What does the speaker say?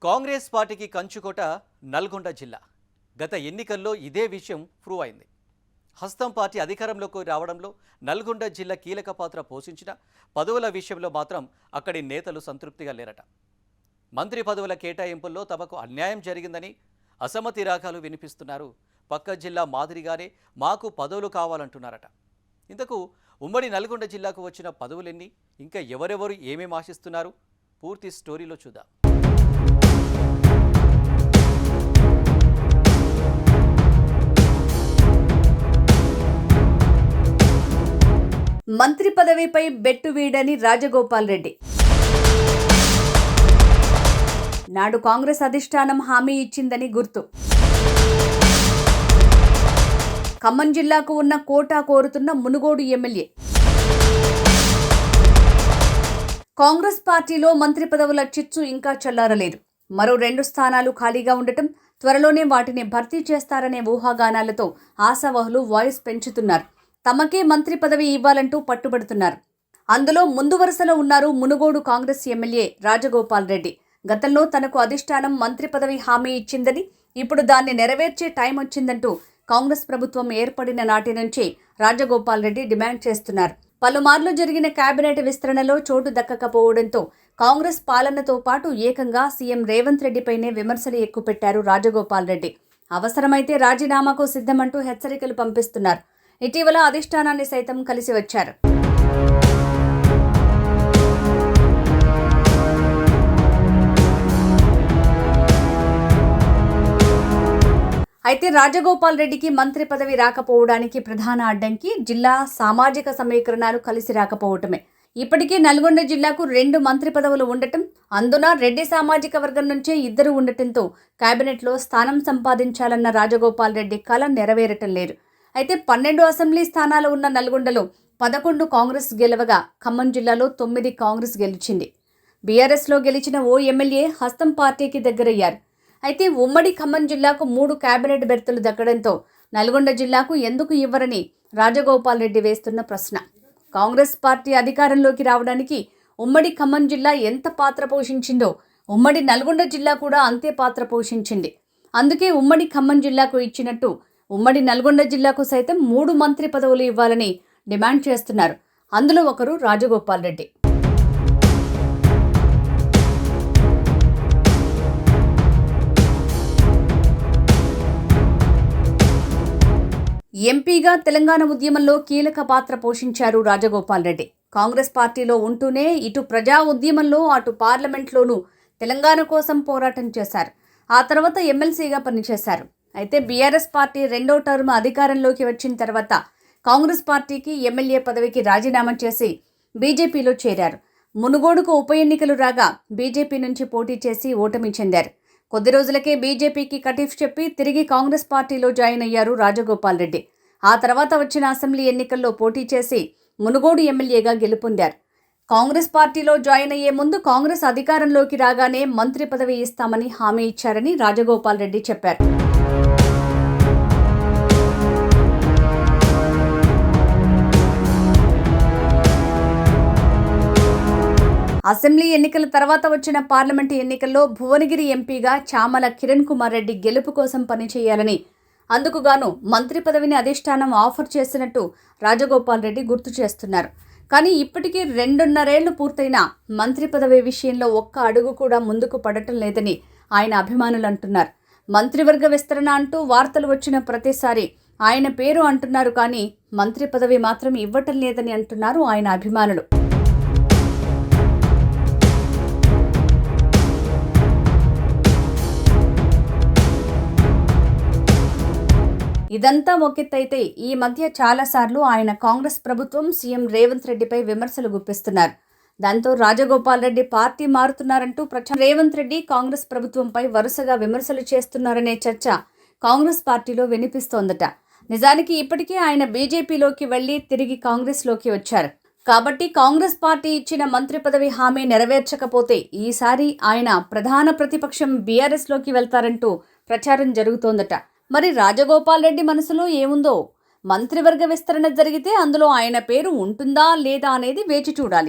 కాంగ్రెస్ పార్టీకి కంచుకోట నల్గొండ జిల్లా. గత ఎన్నికల్లో ఇదే విషయం ప్రూవ్ అయింది. హస్తం పార్టీ అధికారంలోకి రావడంలో నల్గొండ జిల్లా కీలక పాత్ర పోషించిన పదవుల విషయంలో మాత్రం అక్కడి నేతలు సంతృప్తిగా లేరట. మంత్రి పదవుల కేటాయింపుల్లో తమకు అన్యాయం జరిగిందని అసమ్మతి రాగాలు వినిపిస్తున్నారు. పక్క జిల్లా మాదిరిగానే మాకు పదవులు కావాలంటున్నారట. ఇంతకు ఉమ్మడి నల్గొండ జిల్లాకు వచ్చిన పదవులెన్ని, ఇంకా ఎవరెవరు ఏమేమి ఆశిస్తున్నారు, పూర్తి స్టోరీలో చూద్దాం. మంత్రి పదవిపై బెట్టు వీడని రాజగోపాల్ రెడ్డి. నాడు కాంగ్రెస్ అధిష్టానం హామీ ఇచ్చిందని గుర్తు. ఖమ్మం జిల్లాకు ఉన్న కోటా కోరుతున్న మునుగోడు ఎమ్మెల్యే. కాంగ్రెస్ పార్టీలో మంత్రి పదవుల చిచ్చు ఇంకా చల్లారలేదు. మరో 2 స్థానాలు ఖాళీగా ఉండటం, త్వరలోనే వాటిని భర్తీ చేస్తారనే ఊహాగానాలతో ఆశావహులు వాయిస్ పెంచుతున్నారు. తమకే మంత్రి పదవి ఇవ్వాలంటూ పట్టుబడుతున్నారు. అందులో ముందు వరుసలో ఉన్నారు మునుగోడు కాంగ్రెస్ ఎమ్మెల్యే రాజగోపాల్ రెడ్డి. గతంలో తనకు అధిష్టానం మంత్రి పదవి హామీ ఇచ్చిందని, ఇప్పుడు దాన్ని నెరవేర్చే టైం వచ్చిందంటూ కాంగ్రెస్ ప్రభుత్వం ఏర్పడిన నాటి నుంచి రాజగోపాల్ రెడ్డి డిమాండ్ చేస్తున్నారు. పలుమార్లు జరిగిన కేబినెట్ విస్తరణలో చోటు దక్కకపోవడంతో కాంగ్రెస్ పాలనతో పాటు ఏకంగా సీఎం రేవంత్ రెడ్డిపైనే విమర్శలు ఎక్కుపెట్టారు రాజగోపాల్ రెడ్డి. అవసరమైతే రాజీనామాకు సిద్ధమంటూ హెచ్చరికలు పంపిస్తున్నారు. ఇటీవల అధిష్టానాన్ని సైతం కలిసి వచ్చారు. అయితే రాజగోపాల్ రెడ్డికి మంత్రి పదవి రాకపోవడానికి ప్రధాన అడ్డంకి జిల్లా సామాజిక సమీకరణాలు కలిసి రాకపోవటమే. ఇప్పటికే నల్గొండ జిల్లాకు 2 మంత్రి పదవులు ఉండటం, అందున రెడ్డి సామాజిక వర్గం నుంచే 2 ఉండటంతో కేబినెట్లో స్థానం సంపాదించాలన్న రాజగోపాల్ రెడ్డి కల నెరవేరటం లేదు. అయితే 12 అసెంబ్లీ స్థానాలు ఉన్న నల్గొండలో 11 కాంగ్రెస్ గెలవగా ఖమ్మం జిల్లాలో 9 కాంగ్రెస్ గెలిచింది. బీఆర్ఎస్లో గెలిచిన ఓ ఎమ్మెల్యే హస్తం పార్టీకి దగ్గరయ్యారు. అయితే ఉమ్మడి ఖమ్మం జిల్లాకు 3 కేబినెట్ బెర్తులు దక్కడంతో నల్గొండ జిల్లాకు ఎందుకు ఇవ్వరని రాజగోపాల్ రెడ్డి వేస్తున్న ప్రశ్న. కాంగ్రెస్ పార్టీ అధికారంలోకి రావడానికి ఉమ్మడి ఖమ్మం జిల్లా ఎంత పాత్ర పోషించిందో ఉమ్మడి నల్గొండ జిల్లా కూడా అంతే పాత్ర పోషించింది. అందుకే ఉమ్మడి ఖమ్మం జిల్లాకు ఇచ్చినట్టు ఉమ్మడి నల్గొండ జిల్లాకు సైతం 3 మంత్రి పదవులు ఇవ్వాలని డిమాండ్ చేస్తున్నారు. అందులో ఒకరు రాజగోపాల్ రెడ్డి. ఎంపీగా తెలంగాణ ఉద్యమంలో కీలక పాత్ర పోషించారు రాజగోపాల్ రెడ్డి. కాంగ్రెస్ పార్టీలో ఉంటూనే ఇటు ప్రజా ఉద్యమంలో అటు పార్లమెంట్లోనూ తెలంగాణ కోసం పోరాటం చేశారు. ఆ తర్వాత ఎమ్మెల్సీగా పనిచేశారు. అయితే బీఆర్ఎస్ పార్టీ 2వ టర్మ్ అధికారంలోకి వచ్చిన తర్వాత కాంగ్రెస్ పార్టీకి ఎమ్మెల్యే పదవికి రాజీనామా చేసి బీజేపీలో చేరారు. మునుగోడుకు ఉప ఎన్నికలు రాగా బీజేపీ నుంచి పోటీ చేసి ఓటమి చెందారు. కొద్ది రోజులకే బీజేపీకి కటీఫ్ చెప్పి తిరిగి కాంగ్రెస్ పార్టీలో జాయిన్ అయ్యారు రాజగోపాల్ రెడ్డి. ఆ తర్వాత వచ్చిన అసెంబ్లీ ఎన్నికల్లో పోటీ చేసి మునుగోడు ఎమ్మెల్యేగా గెలుపొందారు. కాంగ్రెస్ పార్టీలో జాయిన్ అయ్యే ముందు కాంగ్రెస్ అధికారంలోకి రాగానే మంత్రి పదవి ఇస్తామని హామీ ఇచ్చారని రాజగోపాల్ రెడ్డి చెప్పారు. అసెంబ్లీ ఎన్నికల తర్వాత వచ్చిన పార్లమెంటు ఎన్నికల్లో భువనగిరి ఎంపీగా చామల కిరణ్ కుమార్ రెడ్డి గెలుపు కోసం పనిచేయాలని, అందుకుగాను మంత్రి పదవిని అధిష్టానం ఆఫర్ చేసినట్టు రాజగోపాల్ రెడ్డి గుర్తు చేస్తున్నారు. కానీ ఇప్పటికీ 2.5 ఏళ్లు పూర్తయినా మంత్రి పదవి విషయంలో ఒక్క అడుగు కూడా ముందుకు పడటం లేదని ఆయన అభిమానులు అంటున్నారు. మంత్రివర్గ విస్తరణ అంటూ వార్తలు వచ్చిన ప్రతిసారి ఆయన పేరు అంటున్నారు, కానీ మంత్రి పదవి మాత్రం ఇవ్వటం లేదని అంటున్నారు ఆయన అభిమానులు. ఇదంతా ఒకెత్తైతే ఈ మధ్య చాలాసార్లు ఆయన కాంగ్రెస్ ప్రభుత్వం సీఎం రేవంత్ రెడ్డిపై విమర్శలు గుప్పిస్తున్నారు. దాంతో రాజగోపాల్ రెడ్డి పార్టీ మారుతున్నారంటూ రేవంత్ రెడ్డి కాంగ్రెస్ ప్రభుత్వంపై వరుసగా విమర్శలు చేస్తున్నారనే చర్చ కాంగ్రెస్ పార్టీలో వినిపిస్తోందట. నిజానికి ఇప్పటికే ఆయన బీజేపీలోకి వెళ్లి తిరిగి కాంగ్రెస్లోకి వచ్చారు. కాబట్టి కాంగ్రెస్ పార్టీ ఇచ్చిన మంత్రి పదవి హామీ నెరవేర్చకపోతే ఈసారి ఆయన ప్రధాన ప్రతిపక్షం బీఆర్ఎస్లోకి వెళ్తారంటూ ప్రచారం జరుగుతోందట. మరి రాజగోపాల్ రెడ్డి మనసులో ఏముందో? మంత్రివర్గ విస్తరణ జరిగితే అందులో ఆయన పేరు ఉంటుందా లేదా అనేది వేచి చూడాలి.